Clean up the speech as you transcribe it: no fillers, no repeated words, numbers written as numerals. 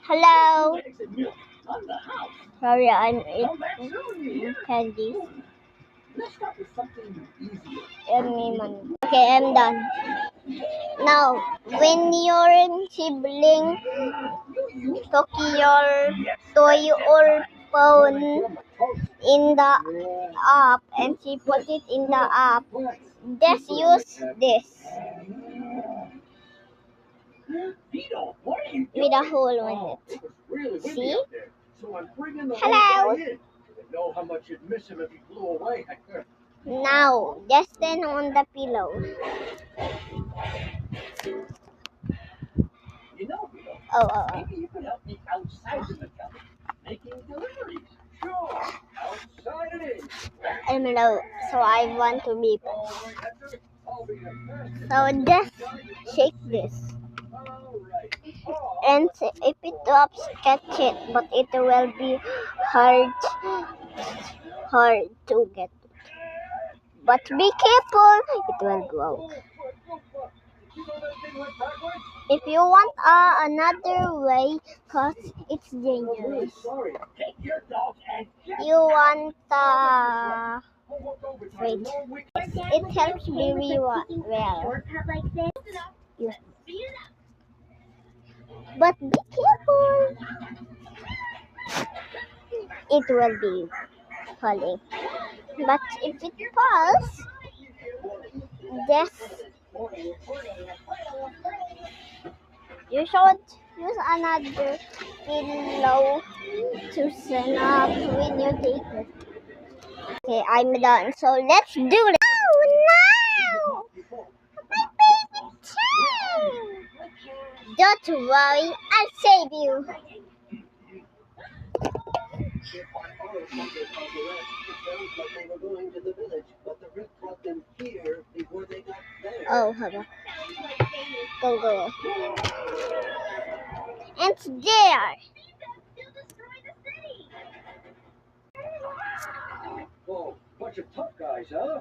Hello. Sorry, I'm eating candy. Yummy money. Okay, I'm done. Now, when your sibling took your toy or phone in the app and she put it in the app, just use this with a hole in it. See? Hello. Now, just stand on the pillow. Oh. Maybe you could help me outside of the cabin, making deliveries. Sure, outside it is. I'm low, so I want to be. So just shake this. And if it drops, catch it, but it will be hard to get. But be careful, it will go. If you want another way, cause it's dangerous. You want wait. It helps very well. Yes. But be careful. It will be falling. But if it falls, just you should use another pillow to stand up when you take it. Okay, I'm done. So let's do it. Oh no! My baby child! Don't worry, I'll save you. Oh, haba. Go. And it's there. Whoa, bunch of tough guys, huh?